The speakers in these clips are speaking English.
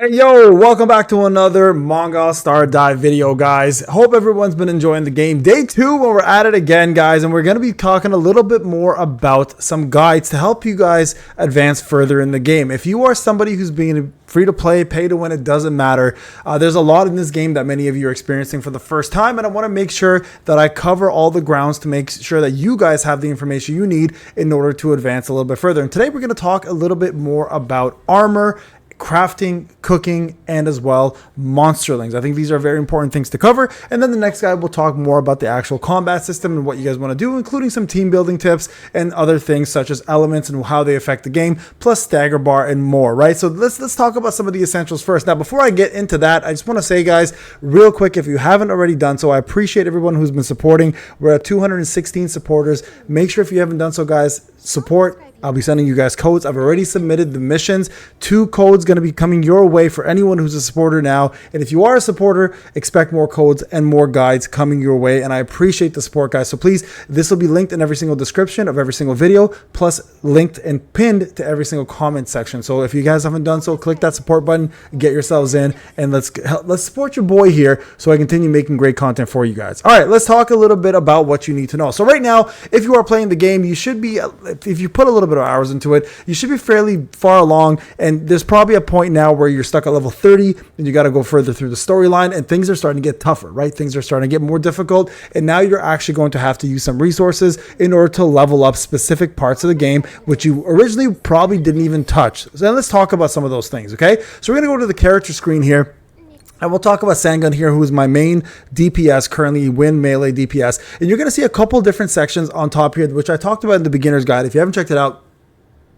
Hey yo, welcome back to another Mongol Star Dive video, guys. Hope everyone's been enjoying the game. Day 2 when we're at it again, guys, and we're going to be talking a little bit more about some guides to help you guys advance further in the game. If you are somebody who's being free to play, pay to win, it doesn't matter. There's a lot in this game that many of you are experiencing for the first time, and I want to make sure that I cover all the grounds to make sure that you guys have the information you need in order to advance a little bit further. And today we're going to talk a little bit more about armor, crafting, cooking, and as well monsterlings. I think these are very important things to cover. And then the next guy will talk more about the actual combat system and what you guys want to do, including some team building tips and other things such as elements and how they affect the game, plus stagger bar and more, right? So let's talk about some of the essentials first. Now, before I get into that, I just want to say, guys, real quick, if you haven't already done so, I appreciate everyone who's been supporting. We're at 216 supporters. Make sure if you haven't done so, guys, support. I'll be sending you guys codes. I've already submitted the missions. 2 codes going to be coming your way for anyone who's a supporter now. And if you are a supporter, expect more codes and more guides coming your way. And I appreciate the support, guys. So please, this will be linked in every single description of every single video, plus linked and pinned to every single comment section. So if you guys haven't done so, click that support button, get yourselves in, and let's support your boy here so I continue making great content for you guys. All right, let's talk a little bit about what you need to know. So right now, if you are playing the game, you should be, if you put a little bit of hours into it, you should be fairly far along, and there's probably a point now where you're stuck at level 30 and you got to go further through the storyline, and things are starting to get tougher, right? Things are starting to get more difficult, and now you're actually going to have to use some resources in order to level up specific parts of the game which you originally probably didn't even touch. So then let's talk about some of those things. Okay, so we're going to go to the character screen here, and we'll talk about Sandgun here, who is my main DPS, currently win melee DPS. And you're going to see a couple different sections on top here, which I talked about in the beginner's guide. If you haven't checked it out,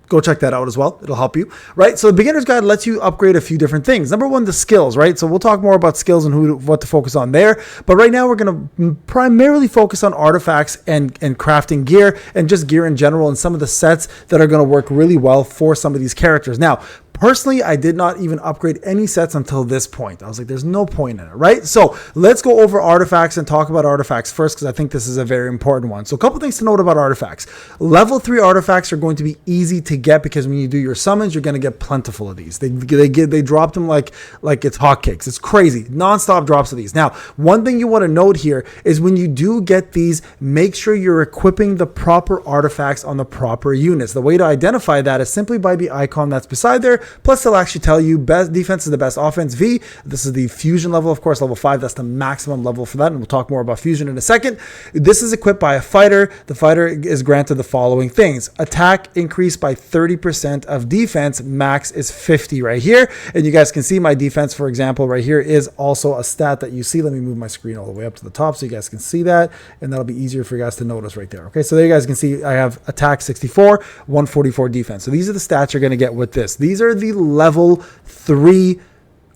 go check that out as well. It'll help you, right? So the beginner's guide lets you upgrade a few different things. Number one, the skills, right? So we'll talk more about skills and what to focus on there. But right now we're going to primarily focus on artifacts and crafting gear and just gear in general and some of the sets that are going to work really well for some of these characters. Now, personally, I did not even upgrade any sets until this point. I was like, there's no point in it, right? So let's go over artifacts and talk about artifacts first, because I think this is a very important one. So a couple things to note about artifacts. Level 3 artifacts are going to be easy to get because when you do your summons, you're going to get plentiful of these. They drop them like it's hotcakes. It's crazy. Non-stop drops of these. Now, one thing you want to note here is when you do get these, make sure you're equipping the proper artifacts on the proper units. The way to identify that is simply by the icon that's beside there. Plus, they'll actually tell you best defense is the best offense. V, this is the fusion level, of course, level 5. That's the maximum level for that, and we'll talk more about fusion in a second. This is equipped by a fighter. The fighter is granted the following things: attack increased by 30% of defense. Max is 50 right here, and you guys can see my defense, for example, right here is also a stat that you see. Let me move my screen all the way up to the top so you guys can see that, and that'll be easier for you guys to notice right there. Okay, so there you guys can see I have attack 64, 144 defense. So these are the stats you're going to get with this. These are the level 3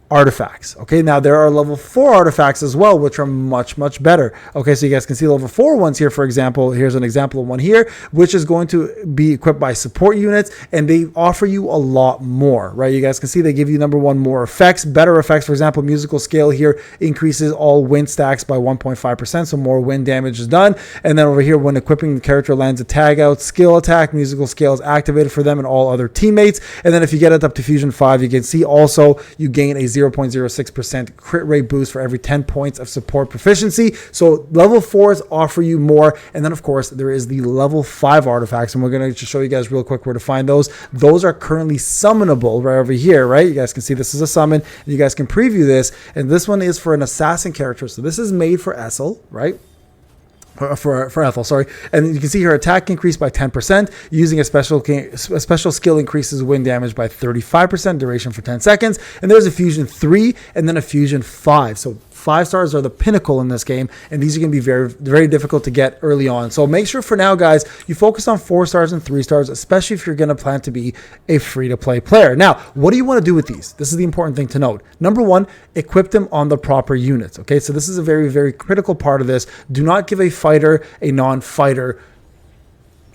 artifacts. Okay, now there are level 4 artifacts as well, which are much better. Okay, so you guys can see level 4 ones here. For example, here's an example of one here, which is going to be equipped by support units, and they offer you a lot more, right? You guys can see they give you, number one, more effects, better effects. For example, musical scale here increases all wind stacks by 1.5%, so more wind damage is done. And then over here, when equipping, the character lands a tag out skill attack, musical scale is activated for them and all other teammates. And then if you get it up to fusion 5, you can see also you gain a 0.06% crit rate boost for every 10 points of support proficiency. So level 4s offer you more. And then of course there is the level 5 artifacts, and we're going to just show you guys real quick where to find those. Those are currently summonable right over here, right? You guys can see this is a summon. You guys can preview this, and this one is for an assassin character. So this is made for Essel, right? For Ethel, sorry. And you can see her attack increased by 10%. Using a special skill increases wind damage by 35%, duration for 10 seconds. And there's a fusion 3 and then a fusion 5. So 5 stars are the pinnacle in this game, and these are going to be very difficult to get early on. So make sure for now, guys, you focus on 4 stars and 3 stars, especially if you're going to plan to be a free-to-play player. Now, what do you want to do with these? This is the important thing to note. Number one, equip them on the proper units. Okay, so this is a very critical part of this. Do not give a fighter a non-fighter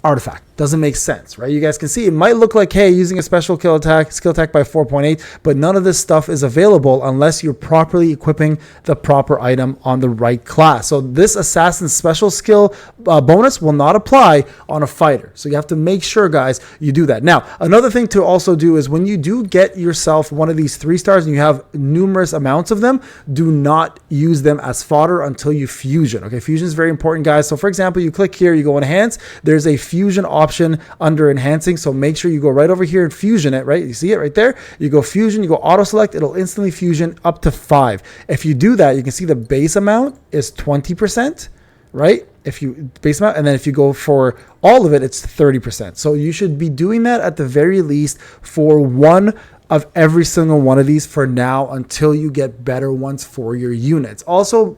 artifact. doesn't make sense, right? You guys can see it might look like, hey, using a special skill attack by 4.8, but none of this stuff is available unless you're properly equipping the proper item on the right class. So this assassin's special skill bonus will not apply on a fighter. So you have to make sure, guys, you do that. Now, another thing to also do is when you do get yourself one of these 3 stars and you have numerous amounts of them, do not use them as fodder until you fusion. Okay, fusion is very important, guys. So for example, you click here, you go enhance, there's a fusion option under enhancing. So make sure you go right over here and fusion it, right? You see it right there? You go fusion, you go auto select, it'll instantly fusion up to 5. If you do that, you can see the base amount is 20%, right? If you base amount, and then if you go for all of it, it's 30%. So you should be doing that at the very least for one of every single one of these for now until you get better ones for your units. Also,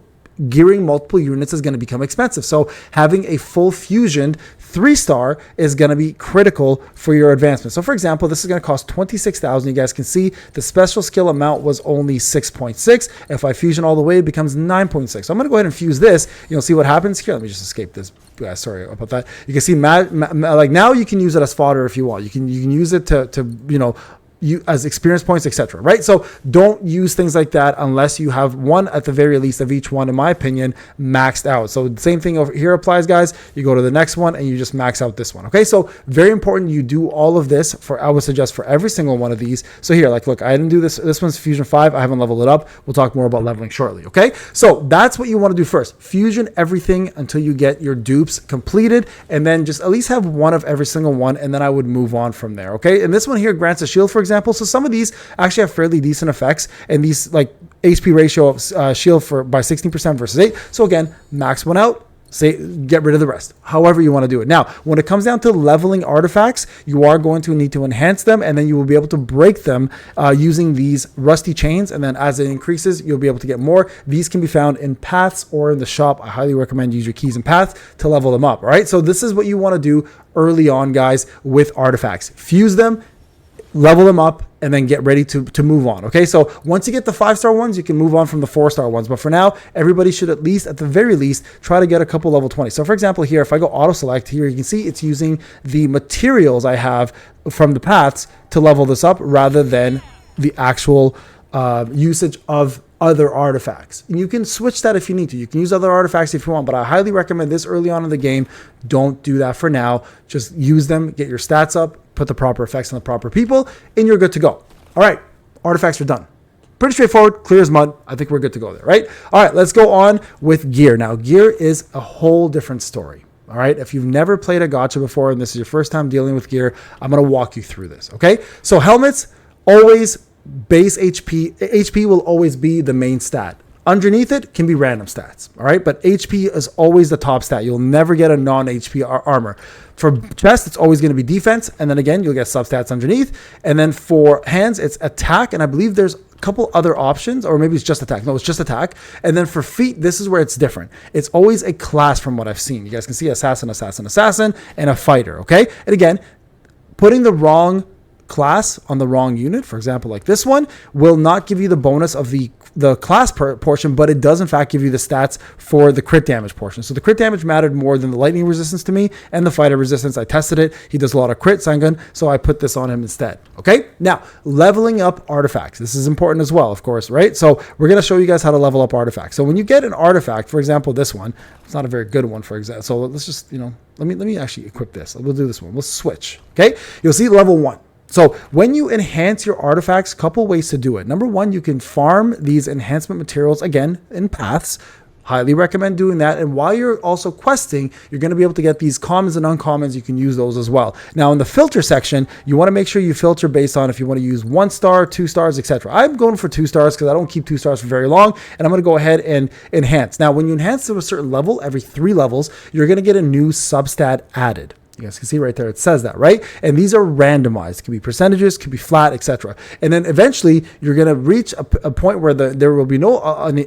gearing multiple units is going to become expensive. So having a full fusioned 3-star is going to be critical for your advancement. So for example, this is going to cost 26,000. You guys can see the special skill amount was only 6.6. If I fusion all the way, it becomes 9.6. So I'm going to go ahead and fuse this. You'll see what happens here. Let me just escape this. Sorry about that. You can see like now you can use it as fodder if you want. You can use it to you know, as experience points, etc. Right? So don't use things like that unless you have one at the very least of each one, in my opinion, maxed out. So the same thing over here applies, guys. You go to the next one and you just max out this one. Okay, so very important you do all of this I would suggest for every single one of these. So here, like, look, I didn't do this. This one's Fusion 5. I haven't leveled it up. We'll talk more about leveling shortly. Okay, so that's what you want to do first. Fusion everything until you get your dupes completed, and then just at least have one of every single one, and then I would move on from there. Okay, and this one here grants a shield, for example. So some of these actually have fairly decent effects, and these like HP ratio of shield by 16% versus 8. So again, max one out, get rid of the rest, however you want to do it. Now, when it comes down to leveling artifacts, you are going to need to enhance them, and then you will be able to break them using these rusty chains. And then as it increases, you'll be able to get more. These can be found in paths or in the shop. I highly recommend use your keys and paths to level them up. All right, so this is what you want to do early on, guys, with artifacts. Fuse them, level them up, and then get ready to move on. Okay, so once you get the 5-star ones, you can move on from the 4-star ones. But for now, everybody should at least, at the very least, try to get a couple level 20. So for example, here, if I go auto select here, you can see it's using the materials I have from the paths to level this up rather than the actual usage of other artifacts. And you can switch that if you need to. You can use other artifacts if you want, but I highly recommend this early on in the game. Don't do that for now. Just use them, get your stats up, put the proper effects on the proper people, and you're good to go. All right, artifacts are done. Pretty straightforward, clear as mud. I think we're good to go there, right? All right, let's go on with gear. Now, gear is a whole different story. All right, if you've never played a gacha before and this is your first time dealing with gear, I'm going to walk you through this, okay? So helmets, always base HP. HP will always be the main stat. Underneath it can be random stats, all right? But HP is always the top stat. You'll never get a non-HP armor. For chest, it's always going to be defense, and then again, you'll get substats underneath. And then for hands, it's attack, and I believe there's a couple other options, or maybe it's just attack. No, it's just attack. And then for feet, this is where it's different. It's always a class from what I've seen. You guys can see assassin, assassin, assassin, and a fighter, okay? And again, putting the wrong class on the wrong unit, for example, like this one, will not give you the bonus of the class portion, but it does in fact give you the stats for the crit damage portion. So the crit damage mattered more than the lightning resistance to me, and the fighter resistance. I tested it. He does a lot of crit, Sangun, so I put this on him instead. Okay, now leveling up artifacts. This is important as well, of course, right? So we're going to show you guys how to level up artifacts. So when you get an artifact, for example, this one, it's not a very good one, for example. So let's just, let me actually equip this. We'll do this one. We'll switch. Okay, you'll see level 1. So when you enhance your artifacts, couple ways to do it. Number one, you can farm these enhancement materials, again, in paths. Highly recommend doing that. And while you're also questing, you're going to be able to get these commons and uncommons. You can use those as well. Now in the filter section, you want to make sure you filter based on if you want to use 1 star, 2 stars, etc. I'm going for 2 stars because I don't keep 2 stars for very long. And I'm going to go ahead and enhance. Now, when you enhance to a certain level, every 3 levels, you're going to get a new substat added. You guys can see right there, it says that, right? And these are randomized. It can be percentages, could be flat, etc. And then eventually you're going to reach a point where there will be no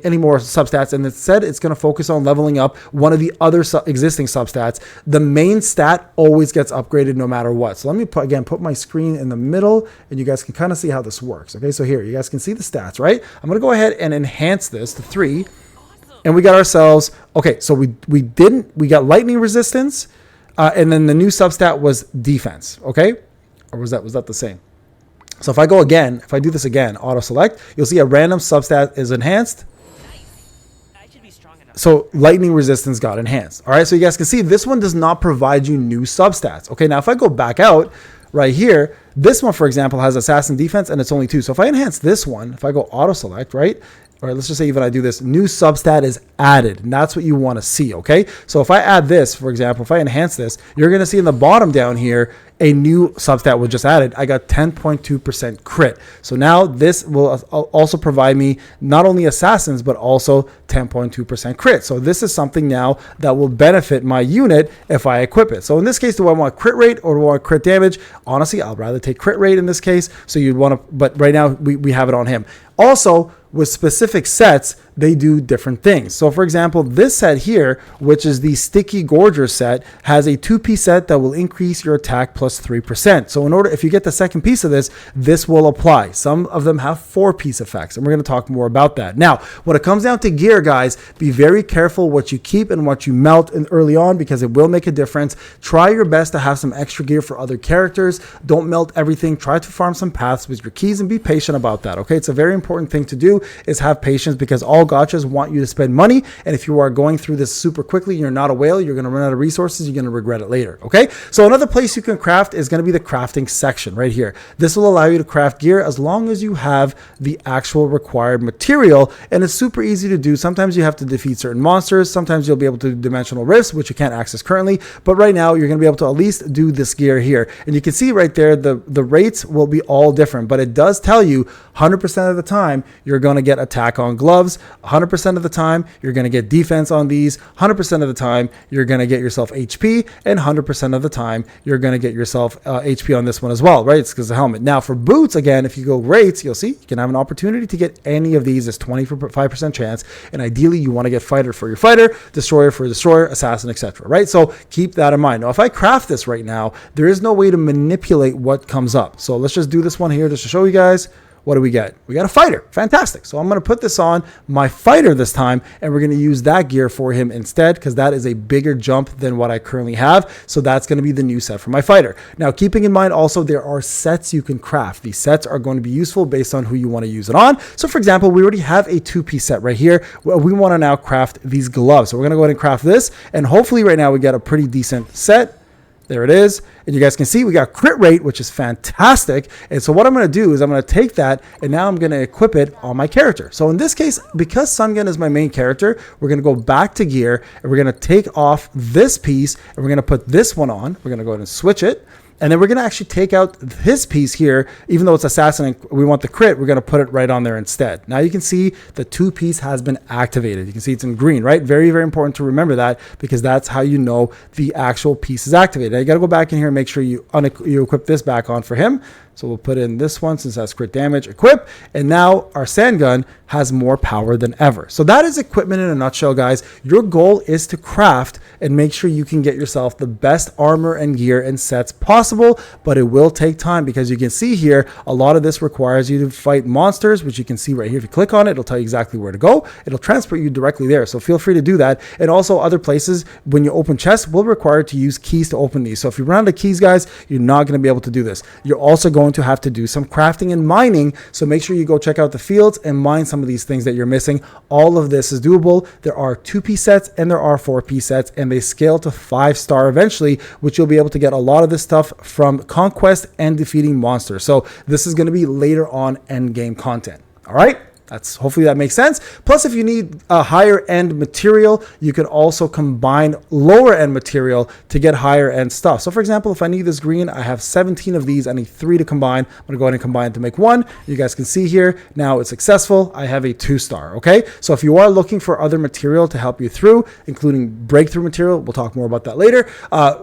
any more substats. And instead, it's going to focus on leveling up one of the other existing substats. The main stat always gets upgraded no matter what. So let me put my screen in the middle, and you guys can kind of see how this works. Okay, so here, you guys can see the stats, right? I'm going to go ahead and enhance this to 3. And we got ourselves, okay, so we got lightning resistance, And then the new substat was defense, okay? Or was that the same? So if I go again, if I do this again, auto select, you'll see a random substat is enhanced. So lightning resistance got enhanced. All right, so you guys can see this one does not provide you new substats. Okay, now if I go back out right here, this one, for example, has assassin defense and it's only 2. So if I enhance this one, if I go auto select, right? Or let's just say even I do this, new substat is added. And that's what you want to see, okay? So if I add this, for example, if I enhance this, you're going to see in the bottom down here, a new substat was just added. I got 10.2% crit. So now this will also provide me not only assassins, but also 10.2% crit. So this is something now that will benefit my unit if I equip it. So in this case, do I want crit rate or do I want crit damage? Honestly, I'll rather take crit rate in this case. So you'd want to, but right now we have it on him. Also, with specific sets, they do different things. So for example, this set here, which is the Sticky Gorger set, has a 2-piece set that will increase your attack plus 3%. So in order, if you get the second piece of this, this will apply. Some of them have 4-piece effects, and we're going to talk more about that. Now, when it comes down to gear, guys, be very careful what you keep and what you melt in early on, because it will make a difference. Try your best to have some extra gear for other characters. Don't melt everything. Try to farm some paths with your keys and be patient about that, okay? It's a very important thing to do, is have patience, because all gachas want you to spend money, and if you are going through this super quickly and you're not a whale, you're going to run out of resources. You're going to regret it later. Okay, so another place you can craft is going to be the crafting section right here. This will allow you to craft gear as long as you have the actual required material, and it's super easy to do. Sometimes you have to defeat certain monsters, sometimes you'll be able to do dimensional rifts, which you can't access currently, but right now you're going to be able to at least do this gear here. And you can see right there the rates will be all different, but it does tell you 100% of the time you're going to get attack on gloves, 100% of the time you're going to get defense on these, 100% of the time you're going to get yourself HP, and 100% of the time you're going to get yourself HP on this one as well, right? It's because of the helmet. Now for boots, again, if you go rates, you'll see you can have an opportunity to get any of these. There's 25% chance, and ideally you want to get fighter for your fighter, destroyer for your destroyer, assassin, etc., right? So keep that in mind. Now if I craft this right now, there is no way to manipulate what comes up. So let's just do this one here just to show you guys. What do we get? We got a fighter. Fantastic. So I'm going to put this on my fighter this time, and we're going to use that gear for him instead, because that is a bigger jump than what I currently have. So that's going to be the new set for my fighter. Now, keeping in mind also, there are sets you can craft. These sets are going to be useful based on who you want to use it on. So for example, we already have a 2-piece set right here. We want to now craft these gloves. So we're going to go ahead and craft this, and hopefully right now we get a pretty decent set. There it is. And you guys can see we got crit rate, which is fantastic. And so what I'm going to do is I'm going to take that, and now I'm going to equip it on my character. So in this case, because Sungun is my main character, we're going to go back to gear, and we're going to take off this piece, and we're going to put this one on. We're going to go ahead and switch it. And then we're going to actually take out his piece here, even though it's assassin and we want the crit, we're going to put it right on there instead. Now you can see the 2-piece has been activated. You can see it's in green, right? Very, very important to remember that, because that's how you know the actual piece is activated. Now you got to go back in here and make sure you equip this back on for him. So we'll put in this one since that's crit damage, equip, and now our sand gun has more power than ever. So that is equipment in a nutshell, guys. Your goal is to craft and make sure you can get yourself the best armor and gear and sets possible, but it will take time, because you can see here, a lot of this requires you to fight monsters, which you can see right here. If you click on it, it'll tell you exactly where to go. It'll transport you directly there. So feel free to do that. And also other places, when you open chests, will require to use keys to open these. So if you run out of keys, guys, you're not going to be able to do this. You're also going to have to do some crafting and mining, so make sure you go check out the fields and mine some of these things that you're missing. All of this is doable. There are 2-piece sets and there are 4-piece sets, and they scale to 5-star eventually, which you'll be able to get a lot of this stuff from conquest and defeating monsters. So this is going to be later on end game content. All right, hopefully that makes sense. Plus, if you need a higher end material, you can also combine lower end material to get higher end stuff. So for example, if I need this green, I have 17 of these. I need 3 to combine. I'm going to go ahead and combine to make 1. You guys can see here, now it's successful. I have a 2-star. Okay, so if you are looking for other material to help you through, including breakthrough material, we'll talk more about that later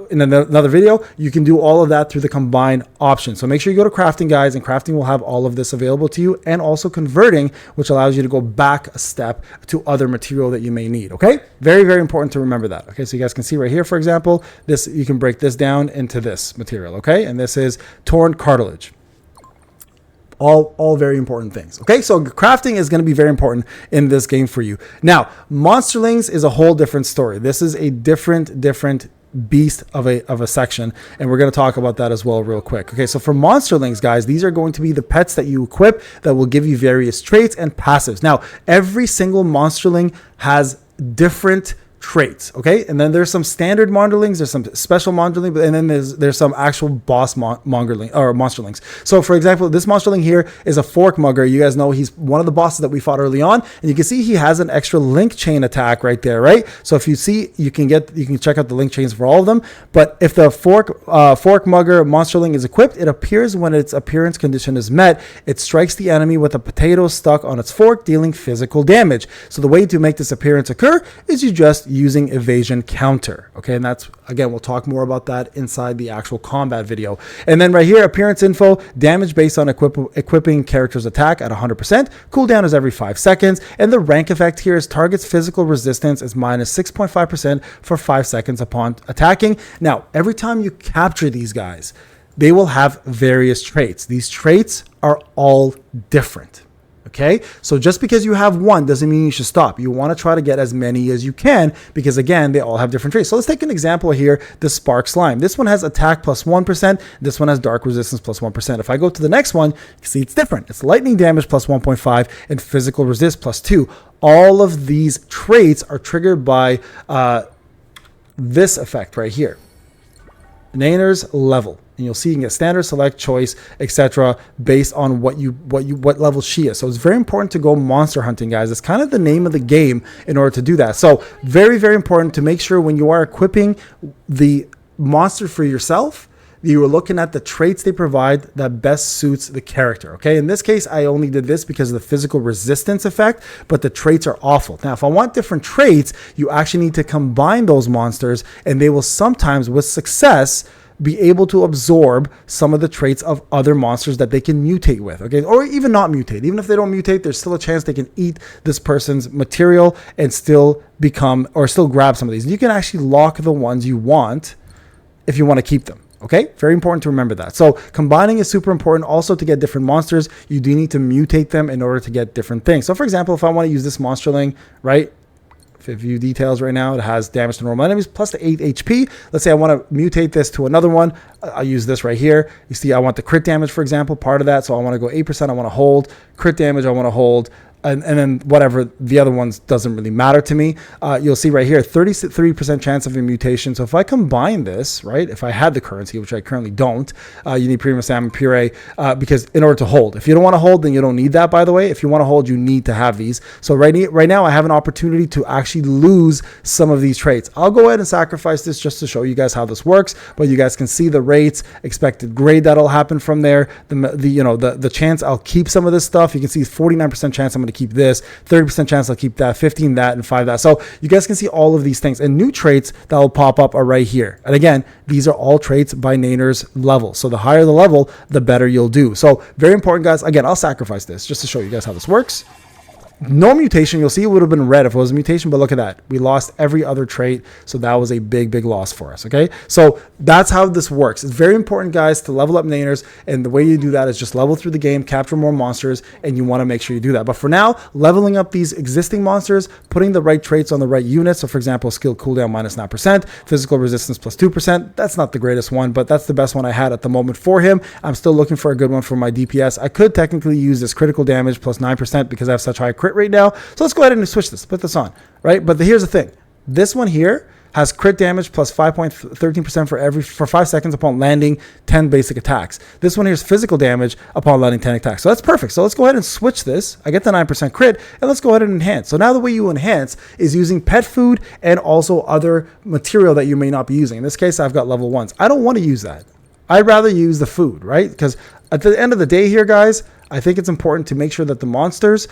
in another video. You can do all of that through the combine option. So make sure you go to crafting, guys, and crafting will have all of this available to you, and also converting, which allows you to go back a step to other material that you may need. Okay, very, very important to remember that. Okay, so you guys can see right here, for example, this, you can break this down into this material. Okay, and this is torn cartilage. All very important things. Okay, so crafting is going to be very important in this game for you. Now, Monsterlings is a whole different story. This is a different beast of a section, and we're going to talk about that as well real quick. Okay, so for monsterlings, guys, these are going to be the pets that you equip that will give you various traits and passives. Now, every single monsterling has different traits, okay? And then there's some standard monsterlings, there's some special monsterling, and then there's some actual boss mongerling or monsterlings. So for example, this monsterling here is a fork mugger. You guys know he's one of the bosses that we fought early on, and you can see he has an extra link chain attack right there, right? So if you see, you can check out the link chains for all of them. But if the fork mugger monsterling is equipped, it appears when its appearance condition is met. It strikes the enemy with a potato stuck on its fork, dealing physical damage. So the way to make this appearance occur is you just using evasion counter. Okay, and that's, again, we'll talk more about that inside the actual combat video. And then right here, appearance info, damage based on equipping character's attack at 100%. Cooldown is every 5 seconds. And the rank effect here is target's physical resistance is minus 6.5% for 5 seconds upon attacking. Now, every time you capture these guys, they will have various traits. These traits are all different. Okay, so just because you have one doesn't mean you should stop. You want to try to get as many as you can because, again, they all have different traits. So let's take an example here, the Spark Slime. This one has attack plus 1%. This one has dark resistance plus 1%. If I go to the next one, you see it's different. It's lightning damage plus 1.5 and physical resist plus 2. All of these traits are triggered by this effect right here, Nainer's level. And you'll see you can get standard, select, choice, etc. based on what level she is. So it's very important to go monster hunting, guys. It's kind of the name of the game in order to do that. So very, very important to make sure when you are equipping the monster for yourself, you are looking at the traits they provide that best suits the character. Okay, in this case, I only did this because of the physical resistance effect, but the traits are awful. Now, if I want different traits, you actually need to combine those monsters, and they will sometimes, with success, be able to absorb some of the traits of other monsters that they can mutate with, okay? Or even not mutate. Even if they don't mutate, there's still a chance they can eat this person's material and still become, or still grab some of these. You can actually lock the ones you want if you want to keep them. Okay, very important to remember that. So combining is super important. Also, to get different monsters, you do need to mutate them in order to get different things. So for example, if I want to use this monsterling, right? If you view details right now, it has damage to normal enemies plus the 8 HP. Let's say I want to mutate this to another one. I'll use this right here. You see, I want the crit damage, for example, part of that. So I want to go 8%. I want to hold. Crit damage, I want to hold. And then whatever the other ones doesn't really matter to me. You'll see right here, 33% chance of a mutation. So if I combine this, right, if I had the currency, which I currently don't, you need premium salmon puree because in order to hold. If you don't want to hold, then you don't need that, by the way. If you want to hold, you need to have these. So right now I have an opportunity to actually lose some of these traits. I'll go ahead and sacrifice this just to show you guys how this works, but you guys can see the rates, expected grade that'll happen from there. The chance I'll keep some of this stuff. You can see 49% chance I'm going to keep this, 30% chance I'll keep that, 15 that, and 5 that. So you guys can see all of these things, and new traits that will pop up are right here. And again, these are all traits by Nainer's level. So the higher the level, the better you'll do. So very important, guys. Again, I'll sacrifice this just to show you guys how this works. No mutation. You'll see it would have been red if it was a mutation, but look at that. We lost every other trait, so that was a big, big loss for us, okay? So that's how this works. It's very important, guys, to level up Nainers, and the way you do that is just level through the game, capture more monsters, and you want to make sure you do that. But for now, leveling up these existing monsters, putting the right traits on the right units, so for example, skill cooldown minus 9%, physical resistance plus 2%, that's not the greatest one, but that's the best one I had at the moment for him. I'm still looking for a good one for my DPS. I could technically use this critical damage plus 9% because I have such high crit right now. So let's go ahead and switch this, put this on, right? But here's the thing. This one here has crit damage plus 5.13% for 5 seconds upon landing 10 basic attacks. This one here is physical damage upon landing 10 attacks. So that's perfect. So let's go ahead and switch this. I get the 9% crit, and let's go ahead and enhance. So now the way you enhance is using pet food and also other material that you may not be using. In this case, I've got level 1s. I don't want to use that. I'd rather use the food, right? Because at the end of the day here, guys, I think it's important to make sure that the monsters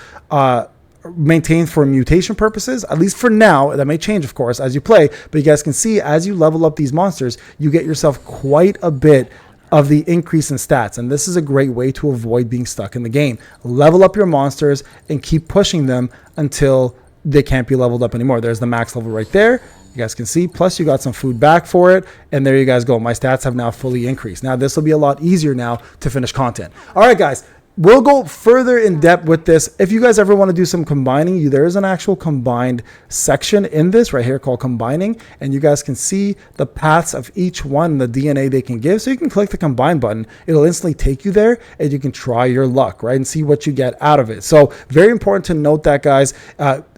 maintained for mutation purposes, at least for now. That may change, of course, as you play, but you guys can see as you level up these monsters, you get yourself quite a bit of the increase in stats, and this is a great way to avoid being stuck in the game. Level up your monsters and keep pushing them until they can't be leveled up anymore. There's the max level right there. You guys can see, plus you got some food back for it, and there you guys go. My stats have now fully increased. Now this will be a lot easier now to finish content. All right, guys. we'll go further in depth with this. If you guys ever want to do some combining, there is an actual combined section in this right here called combining, and you guys can see the paths of each one, the DNA they can give. So you can click the combine button. It'll instantly take you there and you can try your luck, right? And see what you get out of it. So very important to note that, guys.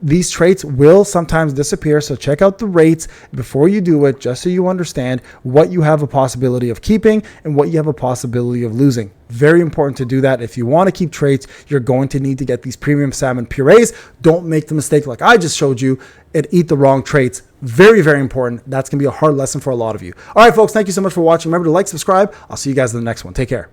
These traits will sometimes disappear. So check out the rates before you do it, just so you understand what you have a possibility of keeping and what you have a possibility of losing. Very important to do that. If you want to keep traits, you're going to need to get these premium salmon purees. Don't make the mistake like I just showed you and eat the wrong traits. Very, very important. That's going to be a hard lesson for a lot of you. All right, folks, thank you so much for watching. Remember to like, subscribe. I'll see you guys in the next one. Take care.